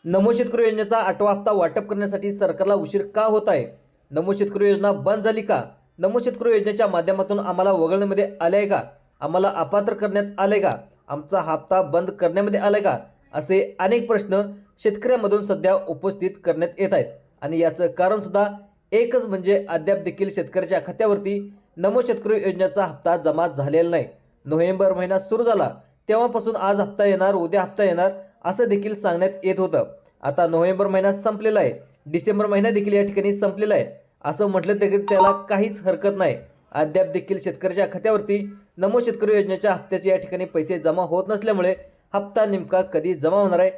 नमो शेतकरी योजनेचा 8वा हप्ता वाटप करण्यासाठी सरकारला उशीर का होत आहे? नमो शेतकरी योजना बंद झाली का? नमो शेतकरी योजनेच्या माध्यमातून आम्हाला वगळण्यामध्ये आले आहे का? आम्हाला अपात्र करण्यात आले का? आमचा हप्ता बंद करण्यामध्ये आलाय का? असे अनेक प्रश्न शेतकऱ्यांमधून सध्या उपस्थित करण्यात येत आहेत आणि याचं कारण सुद्धा एकच म्हणजे अद्याप देखील शेतकऱ्याच्या खात्यावरती नमो शेतकरी योजनेचा हप्ता जमा झालेला नाही. नोव्हेंबर महिना सुरू झाला तेव्हापासून आज हप्ता येणार, उद्या हप्ता येणार असं देखील सांगण्यात येत होतं. आता नोव्हेंबर महिना संपलेला आहे, डिसेंबर महिना देखील या ठिकाणी संपलेला आहे. असं म्हटलं तरी त्याला काहीच हरकत नाही. अद्याप देखील शेतकऱ्याच्या खात्यावरती नमो शेतकरी योजनेच्या हप्त्याचे या ठिकाणी पैसे जमा होत नसल्यामुळे हप्ता नेमका कधी जमा होणार आहे,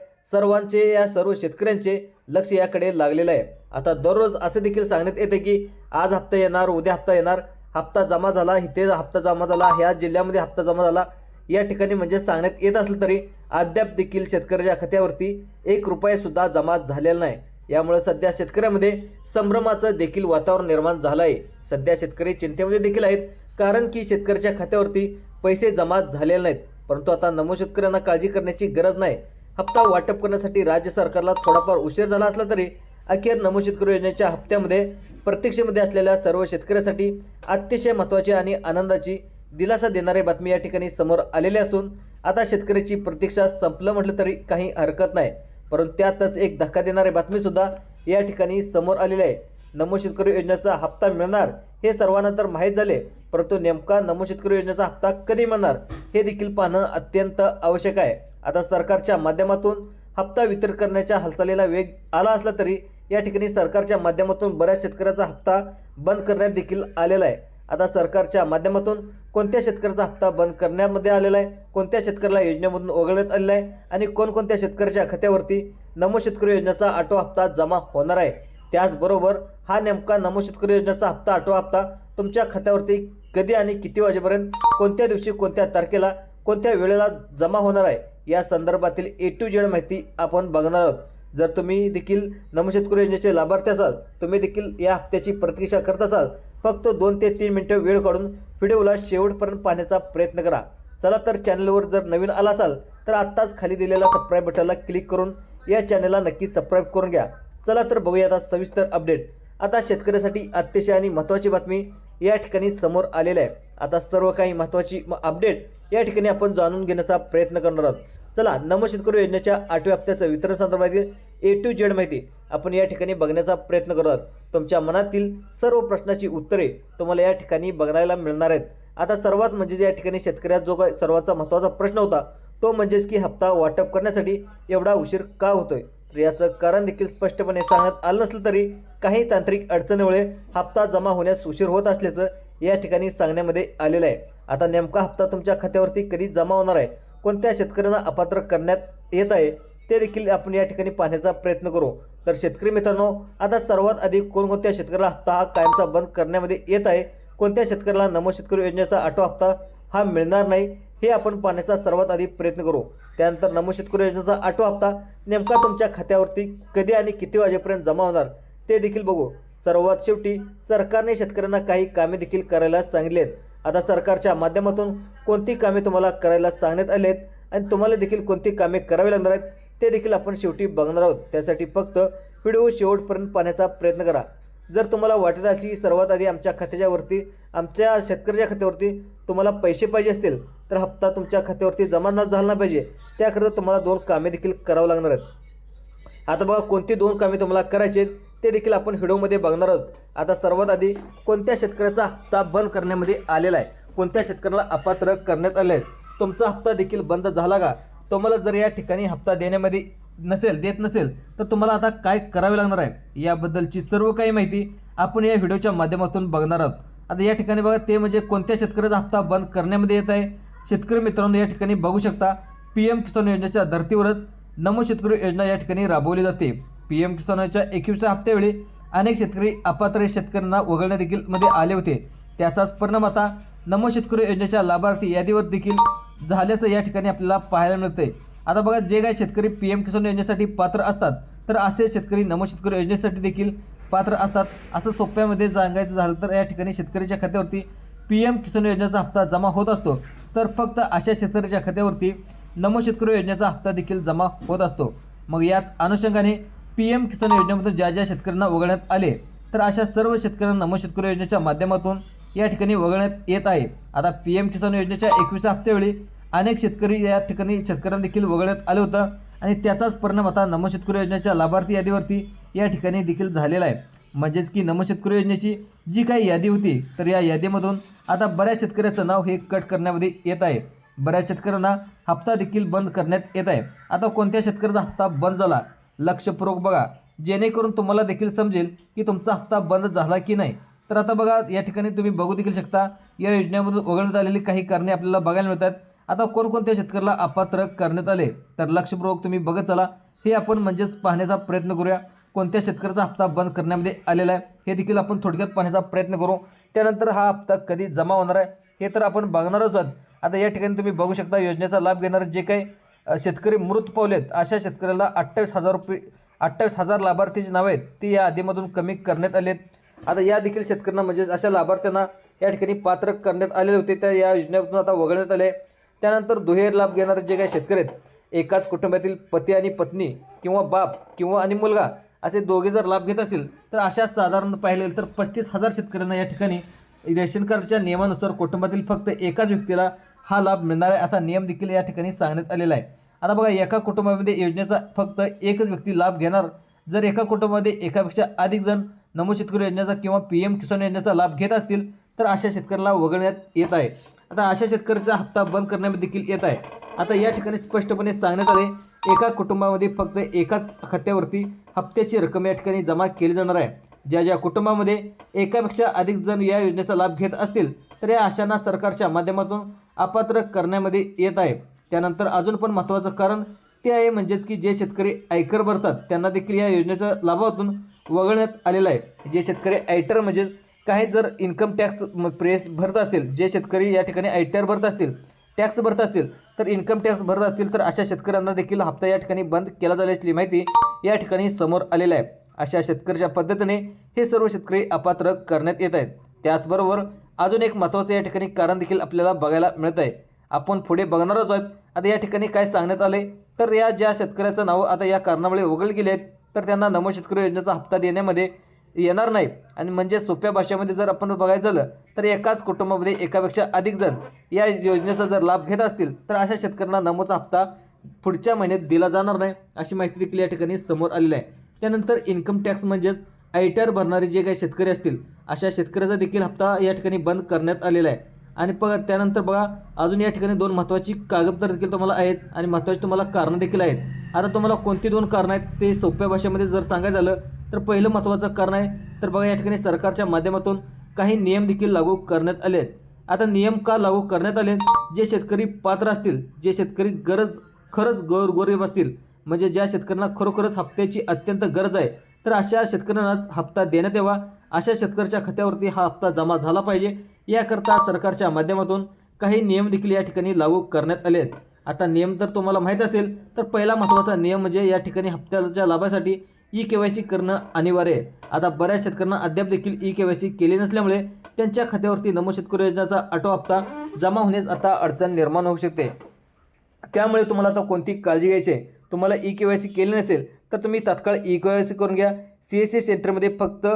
या सर्व शेतकऱ्यांचे लक्ष याकडे लागलेलं आहे. आता दररोज असे देखील सांगण्यात येते की आज हप्ता येणार, उद्या हप्ता येणार, हप्ता जमा झाला, इथे हप्ता जमा झाला, ह्या जिल्ह्यामध्ये हप्ता जमा झाला या ठिकाणी म्हणजे सांगण्यात येत असलं तरी अद्याप देखील शेतकऱ्याच्या खात्यावरती 1 रुपया सुद्धा जमा झालेला नाही. यामुळे सध्या शेतकऱ्यामध्ये संभ्रमाचं देखील वातावरण निर्माण झालं आहे. सध्या शेतकरी चिंतेमध्ये देखील आहेत, कारण की शेतकऱ्याच्या खात्यावरती पैसे जमा झालेले नाहीत. परंतु आता नमो शेतकऱ्यांना काळजी करण्याची गरज नाही. हप्ता वाटप करण्यासाठी राज्य सरकारला थोडाफार उशीर झाला असला तरी अखेर नमो शेतकरी योजनेच्या हप्त्यामध्ये प्रतीक्षेमध्ये असलेल्या सर्व शेतकऱ्यांसाठी अतिशय महत्त्वाची आणि आनंदाची दिलासा देणारी बातमी या ठिकाणी समोर आलेली असून आता शेतकऱ्याची प्रतीक्षा संपलं म्हटलं तरी काही हरकत नाही. परंतु त्यातच एक धक्का देणारी बातमी सुद्धा या ठिकाणी समोर आलेली आहे. नमो शेतकरी योजनेचा हप्ता मिळणार हे सर्वांना तर माहीत झाले, परंतु नेमका नमो शेतकरी योजनेचा हप्ता कधी मिळणार हे देखील पाहणं अत्यंत आवश्यक आहे. आता सरकारच्या माध्यमातून हप्ता वितरित करण्याच्या हालचालीला वेग आला असला तरी या ठिकाणी सरकारच्या माध्यमातून बऱ्याच शेतकऱ्याचा हप्ता बंद करण्यात देखील आलेला आहे. आता सरकारच्या माध्यमातून कोणत्या शेतकऱ्याचा हप्ता बंद करण्यामध्ये आलेला आहे, कोणत्या शेतकऱ्याला योजनेमधून वगळण्यात आलेला आहे आणि कोणकोणत्या शेतकऱ्याच्या खात्यावरती नमो शेतकरी योजनेचा 8वा हप्ता जमा होणार आहे. त्याचबरोबर हा नेमका नमो शेतकरी योजनेचा हप्ता 8वा हप्ता तुमच्या खात्यावरती कधी आणि किती वाजेपर्यंत, कोणत्या दिवशी, कोणत्या तारखेला, कोणत्या वेळेला जमा होणार आहे या संदर्भातील A to Z माहिती आपण बघणार आहोत. जर तुम्ही देखील नमो शेतकरी योजनेचे लाभार्थी असाल, तुम्ही देखील या हप्त्याची प्रतीक्षा करत असाल, फक्त 2 ते 3 मिनिटं वेळ काढून व्हिडिओला शेवटपर्यंत पाहण्याचा प्रयत्न करा. चला तर चॅनलवर जर नवीन आला असाल तर आत्ताच खाली दिलेल्या सबस्क्राईब बटनला क्लिक करून या चॅनलला नक्की सबस्क्राईब करून घ्या. चला तर बघूया आता सविस्तर अपडेट. आता शेतकऱ्यासाठी अतिशय आणि महत्त्वाची बातमी या ठिकाणी समोर आलेली आहे. आता सर्व काही महत्त्वाची अपडेट या ठिकाणी आपण जाणून घेण्याचा प्रयत्न करणार आहोत. चला, नमो शेतकरी योजनेच्या 8व्या हप्त्याचं वितरण संदर्भातील A to Z माहिती आपण या ठिकाणी बघण्याचा प्रयत्न करत आहोत. तुमच्या मनातील सर्व प्रश्नाची उत्तरे तुम्हाला या ठिकाणी बघायला मिळणार आहेत. आता सर्वात म्हणजे या ठिकाणी शेतकऱ्याचा जो काही सर्वांचा महत्त्वाचा प्रश्न होता तो म्हणजेच की हप्ता वाटप करण्यासाठी एवढा उशीर का होतोय, तर याचं कारण देखील स्पष्टपणे सांगण्यात आलं नसलं तरी काही तांत्रिक अडचणीमुळे हप्ता जमा होण्यास उशीर होत असल्याचं या ठिकाणी सांगण्यामध्ये आलेलं आहे. आता नेमका हप्ता तुमच्या खात्यावरती कधी जमा होणार आहे, कोणत्या शेतकऱ्यांना अपात्र करण्यात येत आहे ते देखील आपण या ठिकाणी पाहण्याचा प्रयत्न करू. तर शेतकरी मित्रांनो, आता सर्वात आधी कोणकोणत्या शेतकऱ्याला हप्ता हा कायमचा बंद करण्यामध्ये येत आहे, कोणत्या शेतकऱ्याला नमो शेतकरी योजनेचा 8वा हप्ता हा मिळणार नाही हे आपण पाहण्याचा सर्वात आधी प्रयत्न करू. त्यानंतर नमो शेतकरी योजनेचा 8वा हप्ता नेमका तुमच्या खात्यावरती कधी आणि किती वाजेपर्यंत जमा होणार ते देखील बघू. सर्वात शेवटी सरकारने शेतकऱ्यांना काही कामे देखील करायला सांगितली आहेत. आता सरकारच्या माध्यमातून कोणती कामे तुम्हाला करायला सांगण्यात आली आहेत आणि तुम्हाला देखील कोणती कामे करावी लागणार आहेत ते देखील आपण शेवटी बघणार आहोत. त्यासाठी फक्त व्हिडिओ शेवटपर्यंत पाहण्याचा प्रयत्न करा. जर तुम्हाला वाटत असेल की सर्वात आधी आमच्या शेतकऱ्याच्या खात्यावरती तुम्हाला पैसे पाहिजे असतील तर हप्ता तुमच्या खात्यावरती जमा झाला नाही पाहिजे, त्याकरिता तुम्हाला 2 कामे देखील करावं लागणार आहेत. आता बघा कोणती 2 कामे तुम्हाला करायची आहेत ते देखील आपण व्हिडिओमध्ये बघणार आहोत. आता सर्वात आधी कोणत्या शेतकऱ्याचा हप्ता बंद करण्यामध्ये आलेला आहे, कोणत्या शेतकऱ्याला अपात्र करण्यात आले आहे, तुमचा हप्ता देखील बंद झाला का, तुम्हाला जर या ठिकाणी हप्ता देण्यामध्ये देत नसेल तर तुम्हाला आता काय करावे लागणार आहे याबद्दलची सर्व काही माहिती आपण या व्हिडिओच्या माध्यमातून बघणार आहोत. आता या ठिकाणी बघा ते म्हणजे कोणत्या शेतकऱ्याचा हप्ता बंद करण्यामध्ये येत आहे. शेतकरी मित्रांनो, या ठिकाणी बघू शकता PM किसान योजनेच्या धर्तीवरच नमो शेतकरी योजना या ठिकाणी राबवली जाते. PM किसानच्या 21व्या हप्त्यावेळी अनेक शेतकरी अपात्र शेतकऱ्यांना वगळण्यात देखील मध्ये आले होते. त्याचाच परिणाम आता नमो शेतकरी योजनेच्या लाभार्थी यादीवर देखील झाल्याचं या ठिकाणी आपल्याला पाहायला मिळतंय. आता बघा, जे काही शेतकरी PM किसान योजनेसाठी पात्र असतात तर असे शेतकरी नमो शेतकरी योजनेसाठी देखील पात्र असतात. असं सोप्यामध्ये सांगायचं झालं तर या ठिकाणी शेतकऱ्याच्या खात्यावरती PM किसान योजनेचा हप्ता जमा होत असतो, तर फक्त अशा शेतकऱ्याच्या खात्यावरती नमो शेतकरी योजनेचा हप्ता देखील जमा होत असतो. मग याच अनुषंगाने PM किसान योजनेमधून ज्या ज्या शेतकऱ्यांना वगळण्यात आले तर अशा सर्व शेतकऱ्यांना नमो शेतकरी योजनेच्या माध्यमातून या ठिकाणी वगळण्यात येत आहे। आता PM किसान योजनेच्या 21व्या हप्त्यावेळी अनेक शेतकरी या ठिकाणी शेतकऱ्यांना देखील वगळण्यात आलं होतं आणि त्याचाच परिणाम आता नमो शेतकरी योजनेच्या लाभार्थी यादीवरती या ठिकाणी देखील झालेला आहे। म्हणजेच की नमो शेतकरी योजनेची जी काही यादी होती तर या यादीमधून आता बऱ्याच शेतकऱ्याचं नाव हे कट करण्यामध्ये येत आहे। बऱ्याच शेतकऱ्यांना हप्ता देखील बंद करण्यात येत आहे। आता कोणत्या शेतकऱ्याचा हप्ता बंद झाला लक्षपूर्वक बघा, जेणेकरून तुम्हाला देखील समजेल की तुमचा हप्ता बंद झाला की नाही। तर आता बघा या ठिकाणी तुम्ही बघू देखील शकता या योजनेमधून वगळण्यात आलेली काही कारणे आपल्याला बघायला मिळतात। आता कोणकोणत्या शेतकऱ्याला अपात्र करण्यात आले तर लक्षपूर्वक तुम्ही बघत चला, हे आपण म्हणजेच पाहण्याचा प्रयत्न करूया। कोणत्या शेतकऱ्याचा हप्ता बंद करण्यामध्ये आलेला आहे हे देखील आपण थोडक्यात पाहण्याचा प्रयत्न करू। त्यानंतर हा हप्ता कधी जमा होणार आहे हे तर आपण बघणारच आहोत। आता या ठिकाणी तुम्ही बघू शकता योजनेचा लाभ घेणारे जे काही शेतकरी मृत पावलेत अशा शेतकऱ्याला 28,000 लाभार्थीची नावे आहेत ती या यादीमधून कमी करण्यात आलेत। आता या देखील शेतकऱ्यांना म्हणजेच अशा लाभार्थ्यांना या ठिकाणी पात्र करण्यात आलेले होते त्या या योजनेतून आता वगळण्यात आले। त्यानंतर दुहेरी लाभ घेणारे जे काही शेतकरी आहेत, एकाच कुटुंबातील पती आणि पत्नी किंवा बाप किंवा आणि मुलगा असे दोघे जर लाभ घेत असतील तर अशा साधारण पाहिले तर 35,000 शेतकऱ्यांना या ठिकाणी रेशन कार्डच्या नियमानुसार कुटुंबातील फक्त एकाच व्यक्तीला हा लाभ मिळणार आहे असा नियम देखील या ठिकाणी सांगण्यात आलेला आहे। आता बघा एका कुटुंबामध्ये योजनेचा फक्त एकच व्यक्ती लाभ घेणार। जर एका कुटुंबामध्ये एकापेक्षा अधिक जण नमो शेतकरी योजनेचा किंवा PM किसान योजनेचा लाभ घेत असतील तर अशा शेतकऱ्याला वगळण्यात येत आहे। आता अशा शेतकऱ्याचा हप्ता बंद करण्यामध्ये देखील येत आहे। आता या ठिकाणी स्पष्टपणे सांगण्यात आले एका कुटुंबामध्ये फक्त एकाच खात्यावरती हप्त्याची रक्कम या ठिकाणी जमा केली जाणार आहे। ज्या ज्या कुटुंबामध्ये एकापेक्षा अधिक जण या योजनेचा लाभ घेत असतील तर या अशांना सरकारच्या माध्यमातून अपात्र करण्यामध्ये येत आहे। त्यानंतर अजून पण महत्त्वाचं कारण ते आहे म्हणजेच की जे शेतकरी आयकर भरतात त्यांना देखील या योजनेच्या लाभातून वगळण्यात आलेलं आहे। जे शेतकरी आयटर म्हणजेच काही जर इन्कम टॅक्स प्रेस भरत असतील, जे शेतकरी या ठिकाणी आयटर भरत असतील, टॅक्स भरत असतील तर इन्कम टॅक्स भरत असतील तर अशा शेतकऱ्यांना देखील हप्ता या ठिकाणी बंद केला जाईल असली माहिती या ठिकाणी समोर आलेलं आहे। अशा शेतकऱ्याच्या पद्धतीने हे सर्व शेतकरी अपात्र करण्यात येत आहेत। त्याचबरोबर अजून एक महत्त्वाचं या ठिकाणी कारण देखील आपल्याला बघायला मिळत आहे, आपण पुढे बघणारच आहोत। आता या ठिकाणी काय सांगण्यात आले तर या ज्या शेतकऱ्याचं नाव आता या कारणामुळे वगळले गेले आहेत तर त्यांना नमो शेतकरी योजनेचा हप्ता देण्यामध्ये येणार नाही। आणि म्हणजे सोप्या भाषेमध्ये जर आपण बघायचं झालं तर एकाच कुटुंबामध्ये एकापेक्षा अधिक जण या योजनेचा जर लाभ घेत असतील तर अशा शेतकऱ्यांना नमोचा हप्ता पुढच्या महिन्यात दिला जाणार नाही अशी माहिती देखील या ठिकाणी समोर आलेली आहे। त्यानंतर इन्कम टॅक्स म्हणजेच आयटर भरणारे जे काही शेतकरी असतील अशा शेतकऱ्याचा देखील हप्ता या ठिकाणी बंद करण्यात आलेला आहे। आणि त्यानंतर बघा अजून या ठिकाणी दोन महत्त्वाची कागदपत्र देखील तुम्हाला आहेत आणि महत्त्वाची तुम्हाला कारणं देखील आहेत। आता तुम्हाला कोणती दोन कारणं आहेत ते सोप्या भाषेमध्ये जर सांगायचं झालं तर पहिलं महत्त्वाचं कारण आहे तर बघा या ठिकाणी सरकारच्या माध्यमातून काही नियम देखील लागू करण्यात आले आहेत। आता नियम का लागू करण्यात आले? जे शेतकरी पात्र असतील, जे शेतकरी खरंच गोरगरीब असतील, म्हणजे ज्या शेतकऱ्यांना खरोखरच हप्त्याची अत्यंत गरज आहे तर अशा शेतकऱ्यांनाच हप्ता देण्यात यावा। अशा शेतकऱ्याच्या खात्यावरती हा हप्ता जमा झाला पाहिजे याकरता सरकारच्या माध्यमातून काही नियम देखील या ठिकाणी लागू करण्यात आले आहेत। आता नियम तर तुम्हाला माहीत असेल तर पहिला महत्त्वाचा नियम म्हणजे या ठिकाणी हप्त्याच्या लाभासाठी EKYC करणं अनिवार्य आहे। आता बऱ्याच शेतकऱ्यांना अद्याप देखील EKYC केले नसल्यामुळे त्यांच्या खात्यावरती नमो शेतकरी योजनेचा ऑटो हप्ता जमा होण्यास आता अडचण निर्माण होऊ शकते। त्यामुळे तुम्हाला आता कोणती काळजी घ्यायची आहे, तुम्हाला EKYC केले नसेल तर तुम्ही तात्काळ EKYC करून घ्या। CSC सेंटरमध्ये फक्त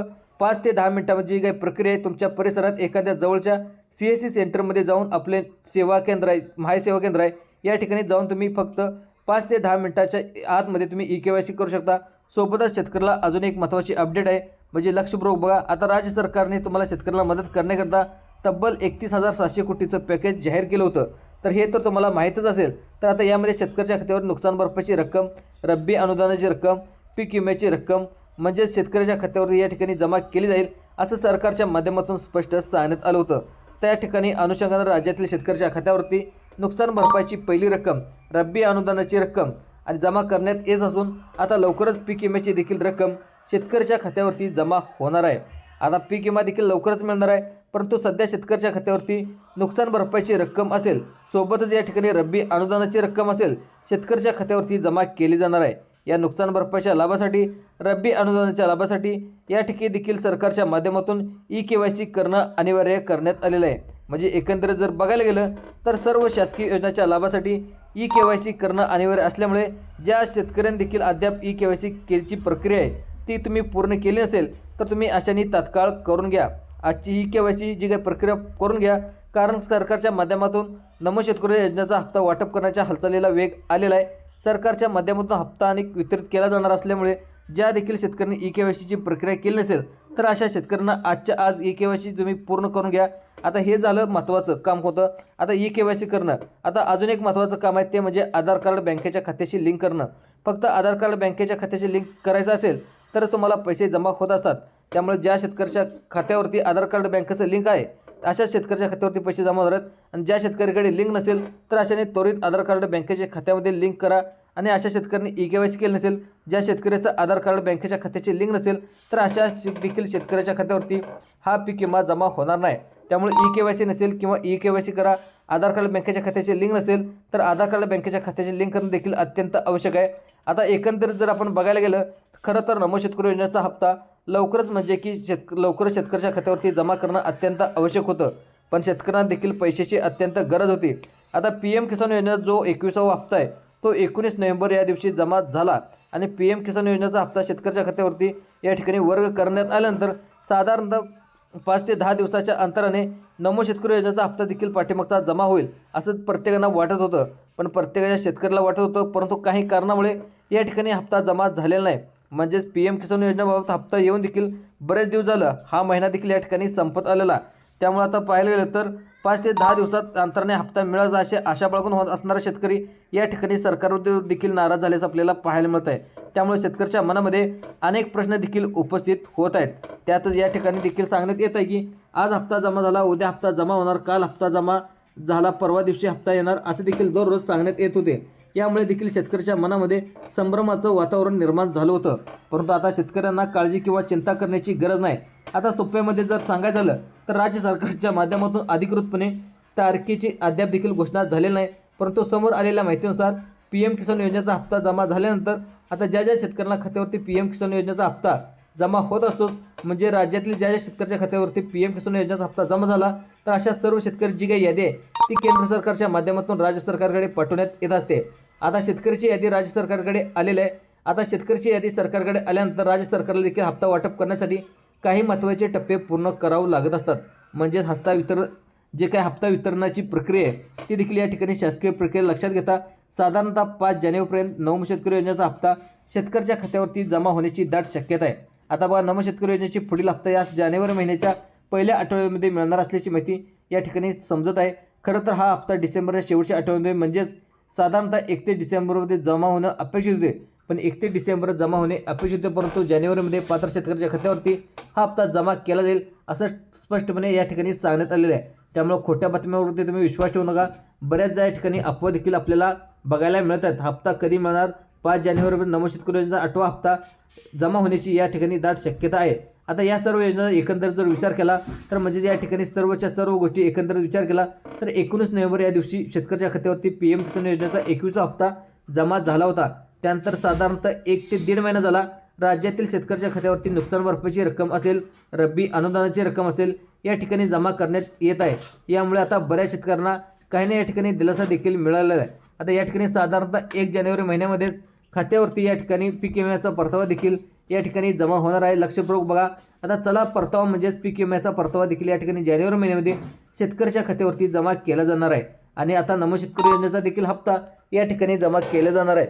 5 ते 10 मिनिटांमध्ये जी काही प्रक्रिया आहे तुमच्या परिसरात एखाद्या जवळच्या CSC सेंटरमध्ये जाऊन आपले सेवा केंद्र आहे, महाय सेवा केंद्र आहे, या ठिकाणी जाऊन तुम्ही फक्त 5 ते 10 मिनिटाच्या आतमध्ये तुम्ही EKYC करू शकता। सोबतच शेतकऱ्याला अजून एक महत्त्वाची अपडेट आहे म्हणजे लक्षपूर्वक बघा, आता राज्य सरकारने तुम्हाला शेतकऱ्याला मदत करण्याकरता तब्बल 31,700 कोटीचं पॅकेज जाहीर केलं होतं। तर हे तर तुम्हाला माहीतच असेल। तर आता यामध्ये शेतकऱ्याच्या खात्यावर नुकसान भरपाईची रक्कम, रब्बी अनुदानाची रक्कम, पीक विम्याची रक्कम म्हणजे शेतकऱ्याच्या खात्यावर या ठिकाणी जमा केली जाईल असं सरकारच्या माध्यमातून स्पष्ट सांगण्यात आलं होतं। त्या ठिकाणी अनुषंगाने राज्यातील शेतकऱ्याच्या खात्यावरती नुकसान भरपाईची पहिली रक्कम, रब्बी अनुदानाची रक्कम आणि जमा करण्यात येत असून आता लवकरच पीक विम्याची देखील रक्कम शेतकऱ्याच्या खात्यावरती जमा होणार आहे। आता पीक विमा देखील लवकरच मिळणार आहे, परंतु सध्या शेतकऱ्याच्या खात्यावरती नुकसान भरपाईची रक्कम असेल, सोबतच या ठिकाणी रब्बी अनुदानाची रक्कम असेल शेतकऱ्याच्या खात्यावरती जमा केली जाणार आहे। या नुकसान भरपाईच्या लाभासाठी, रब्बी अनुदानाच्या लाभासाठी या ठिकाणी देखील सरकारच्या माध्यमातून EKYC करणं अनिवार्य करण्यात आलेलं आहे। म्हणजे एकंदरीत जर बघायला गेलं तर सर्व शासकीय योजनांच्या लाभासाठी ई-KYC करणं अनिवार्य असल्यामुळे ज्या शेतकऱ्यांनी देखील अद्याप ई-KYC केची प्रक्रिया आहे ती तुम्ही पूर्ण केली नसेल तर तुम्ही अशाने तात्काळ करून घ्या. आजची ई-KYC जी काही प्रक्रिया करून घ्या, कारण सरकारच्या माध्यमातून नमो शेतकरी योजनेचा हप्ता वाटप करण्याच्या हालचालीला वेग आलेला आहे. सरकारच्या माध्यमातून हप्ता आणि वितरित केला जाणार असल्यामुळे ज्या देखील शेतकऱ्यांनी ई-KYCची प्रक्रिया केली नसेल तर अशा शेतकऱ्यांना आजच्या आज ई-KYC तुम्ही पूर्ण करून घ्या. आता हे झालं महत्त्वाचं काम होतं. आता ई-KYC करणं. आता अजून एक महत्त्वाचं काम आहे ते म्हणजे आधार कार्ड बँकेच्या खात्याशी लिंक करणं. फक्त आधार कार्ड बँकेच्या खात्याशी लिंक करायचं असेल तर तुम्हाला पैसे जमा होत असतात. त्यामुळे ज्या शेतकऱ्याच्या खात्यावरती आधार कार्ड बँकेचं लिंक आहे अशा शेतकऱ्याच्या खात्यावरती पैसे जमा होतात. आणि ज्या शेतकऱ्याकडे लिंक नसेल तर अशाने त्वरित आधार कार्ड बँकेच्या खात्यामध्ये लिंक करा. आणि अशा शेतकऱ्यांनी ई-KYC केलं नसेल, ज्या शेतकऱ्याचं आधार कार्ड बँकेच्या खात्याची लिंक नसेल तर अशा देखील शेतकऱ्याच्या खात्यावरती हा पीक विमा जमा होणार नाही. त्यामुळे ई-KYC नसेल किंवा ई-KYC करा. आधार कार्ड बँकेच्या खात्याची लिंक नसेल तर आधार कार्ड बँकेच्या खात्याची लिंक करणं देखील अत्यंत आवश्यक आहे. आता एकंदरीत जर आपण बघायला गेलं खरं तर नमो शेतकरी योजनेचा हप्ता लवकरच म्हणजे की लवकरच शेतकऱ्याच्या खात्यावरती जमा करणं अत्यंत आवश्यक होतं, पण शेतकऱ्यांना देखील पैशाची अत्यंत गरज होती. आता PM किसान योजनेचा जो 21वा हप्ता आहे तो 19 नोव्हेंबर या दिवशी जमा झाला. आणि PM किसान योजनेचा हप्ता शेतकऱ्याच्या खात्यावरती या ठिकाणी वर्ग करण्यात आल्यानंतर साधारणतः 5 ते 10 दिवसाच्या अंतराने नमो शेतकरी योजनेचा हप्ता देखील पाठीमागचा जमा होईल असं प्रत्येकांना वाटत होतं. पण प्रत्येकाच्या शेतकऱ्याला वाटत होतं, परंतु काही कारणामुळे या ठिकाणी हप्ता जमा झालेला नाही. म्हणजेच PM किसान योजनेबाबत हप्ता येऊन देखील बरेच दिवस झालं, हा महिना देखील या ठिकाणी संपत आलेला. त्यामुळे आता पाहायला गेलं तर 5 ते 10 दिवसात अंतराने हप्ता मिळाला अशी आशा बाळगून होत असणारा शेतकरी या ठिकाणी सरकारवर देखील नाराज झाल्याचं आपल्याला पाहायला मिळत आहे. त्यामुळे शेतकऱ्याच्या मनामध्ये अनेक प्रश्न देखील उपस्थित होत आहेत. त्यातच या ठिकाणी देखील सांगण्यात येत आहे की आज हप्ता जमा झाला, उद्या हप्ता जमा होणार, काल हप्ता जमा झाला, परवा दिवशी हप्ता येणार असे देखील दररोज सांगण्यात येत होते. यामुळे देखील शेतकऱ्याच्या मनामध्ये संभ्रमाचं वातावरण निर्माण झालं होतं. परंतु आता शेतकऱ्यांना काळजी किंवा चिंता करण्याची गरज नाही. आता सोप्यामध्ये जर सांगायचं झालं तर राज्य सरकारच्या माध्यमातून अधिकृतपणे तारखेची अद्याप देखील घोषणा झालेली नाही. परंतु समोर आलेल्या माहितीनुसार PM किसान योजनेचा हप्ता जमा झाल्यानंतर आता ज्या ज्या शेतकऱ्यांना खात्यावरती PM किसान योजनेचा हप्ता जमा होत असतो, म्हणजे राज्यातील ज्या ज्या शेतकऱ्याच्या खात्यावरती PM किसान योजनेचा हप्ता जमा झाला तर अशा सर्व शेतकरी जी काही यादी आहे ती केंद्र सरकारच्या माध्यमातून राज्य सरकारकडे पाठवण्यात येत असते. आता शेतकऱ्याची यादी राज्य सरकारकडे आलेली आहे. आता शेतकऱ्याची यादी सरकारकडे आल्यानंतर राज्य सरकारला देखील हप्ता वाटप करण्यासाठी काही महत्त्वाचे टप्पे पूर्ण करावे लागत असतात. म्हणजेच हस्ता वितरण जे काही हप्ता वितरणाची प्रक्रिया आहे ती देखील या ठिकाणी शासकीय प्रक्रिया लक्षात घेता साधारणतः 5 जानेवारीपर्यंत नमो शेतकरी योजनेचा हप्ता शेतकऱ्याच्या खात्यावरती जमा होण्याची दाट शक्यता आहे. आता बघा, नमो शेतकरी योजनेची पुढील हप्ता या जानेवारी महिन्याच्या पहिल्या आठवड्यामध्ये मिळणार असल्याची माहिती या ठिकाणी समजत आहे. खरं तर हा हप्ता डिसेंबरच्या शेवटच्या आठवड्यामध्ये म्हणजेच साधारणतः 31 डिसेंबरमध्ये जमा होणं अपेक्षित होते, पण 31 डिसेंबर जमा होणे अपेक्षित होते. परंतु जानेवारीमध्ये पात्र शेतकऱ्याच्या खात्यावरती हा हप्ता जमा केला जाईल असं स्पष्टपणे या ठिकाणी सांगण्यात आलेलं आहे. त्यामुळे खोट्या बातम्यांवरती तुम्ही विश्वास ठेवू नका. बऱ्याच या ठिकाणी अफवा देखील आपल्याला बघायला मिळतात. हप्ता कधी मिळणार? 5 जानेवारीपर्यंत नमो शेतकरी योजनेचा 8वा हप्ता जमा होण्याची या ठिकाणी दाट शक्यता आहे. आता या सर्व योजना एकंदर जर विचार केला तर म्हणजेच या ठिकाणी सर्वच्या सर्व गोष्टी एकंदरीत विचार केला तर 19 नोव्हेंबर या दिवशी शेतकऱ्याच्या खात्यावरती PM किसान योजनेचा 21वा हप्ता जमा झाला होता. त्यानंतर साधारणतः 1 ते 1.5 महिना झाला राज्यातील शेतकऱ्याच्या खात्यावरती नुकसान भरपाईची रक्कम असेल, रब्बी अनुदानाची रक्कम असेल या ठिकाणी जमा करण्यात येत आहे. यामुळे आता बऱ्याच शेतकऱ्यांना काही ना या ठिकाणी दिलासा देखील मिळालेला आहे. आता या ठिकाणी साधारणतः 1 जानेवारी महिन्यामध्येच खात्यावरती या ठिकाणी पीक विम्याचा परतावा देखील या ठिकाणी जमा होणार आहे. लक्षपूर्वक बघा. आता चला परतावा म्हणजेच पीक विम्याचा परतावा देखील या ठिकाणी जानेवारी महिन्यामध्ये शेतकऱ्याच्या खात्यावरती जमा केला जाणार आहे. आणि आता नमो शेतकरी योजनेचा देखील हप्ता या ठिकाणी जमा केला जाणार आहे.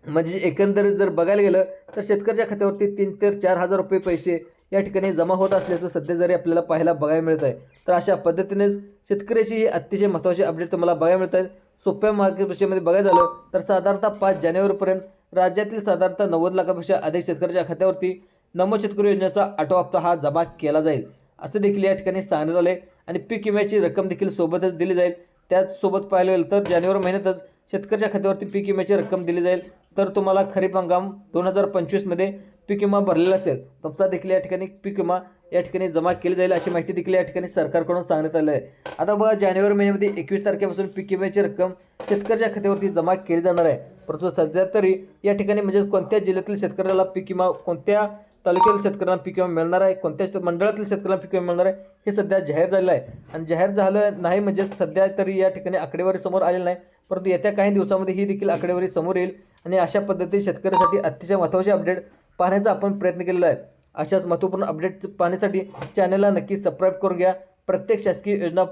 म्हणजे एकंदरीत जर बघायला गेलं तर शेतकऱ्याच्या खात्यावरती 3 ते 4 हजार रुपये पैसे या ठिकाणी जमा होत असल्याचं सध्या जरी आपल्याला पाहायला बघायला मिळत आहे. तर अशा पद्धतीनेच शेतकऱ्याची ही अतिशय महत्त्वाची अपडेट तुम्हाला बघायला मिळत आहेत. सोप्या मार्गदर्शनामध्ये बघायला झालं तर साधारणतः 5 जानेवारीपर्यंत राज्यातील साधारणतः 90 लाखापेक्षा अधिक शेतकऱ्याच्या खात्यावरती नमो शेतकरी योजनेचा 8वा हप्ता हा जमा केला जाईल असं देखील या ठिकाणी सांगण्यात आले. आणि पीक विम्याची रक्कम देखील सोबतच दिली जाईल. त्याचसोबत पाहायला गेलं तर जानेवारी महिन्यातच शेतकऱ्याच्या खात्यावरती पीक विम्याची रक्कम दिली जाईल. तर तुम्हाला खरीप हंगाम 2025मध्ये पीक विमा भरलेला असेल तुमचा देखील या ठिकाणी पीक विमा या ठिकाणी जमा केली जाईल अशी माहिती देखील या ठिकाणी सरकारकडून सांगण्यात आली आहे. आता बघा, जानेवारी महिन्यामध्ये 21 तारखेपासून पीक विम्याची रक्कम शेतकऱ्याच्या खात्यावरती जमा केली जाणार आहे. परंतु सध्या तरी या ठिकाणी म्हणजे कोणत्या जिल्ह्यातील शेतकऱ्याला पीक विमा, कोणत्या तालुक्यातील शेतकऱ्यांना पीक विमा मिळणार आहे, कोणत्या मंडळातील शेतकऱ्यांना पीक विमा मिळणार आहे हे सध्या जाहीर झालेलं आहे. आणि जाहीर झालं नाही म्हणजे सध्या तरी या ठिकाणी आकडेवारी समोर आलेली नाही. परंतु येत्या काही दिवसामध्ये ही देखील आकडेवारी समोर येईल आणि अशा पद्धतीने शेतकऱ्यासाठी अतिशय महत्त्वाचे अपडेट पाहण्याचा आपण प्रयत्न केलेला आहे. अशाच महत्त्वपूर्ण अपडेट पाहण्यासाठी चॅनलला नक्की सबस्क्राईब करून घ्या. प्रत्येक शासकीय योजना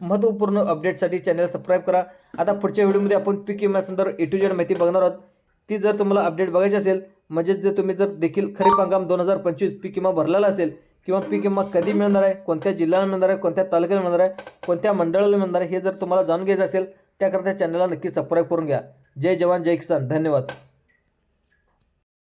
महत्त्वपूर्ण अपडेटसाठी चॅनल सबस्क्राईब करा. आता पुढच्या व्हिडिओमध्ये आपण पीक विम्यासंदर्भात A to Z माहिती बघणार आहोत. ती जर तुम्हाला अपडेट बघायची असेल, म्हणजेच जर तुम्ही जर देखील खरीप हंगाम 2025 पीक विमा भरलेला असेल किंवा पीक विमा कधी मिळणार आहे, कोणत्या जिल्ह्याला मिळणार आहे, कोणत्या तालुक्याला मिळणार आहे, कोणत्या मंडळाला मिळणार आहे, हे जर तुम्हाला जाणून घ्यायचं असेल त्याकरता चॅनलला नक्की सबस्क्राईब करून घ्या. जय जवान जय किसान. धन्यवाद.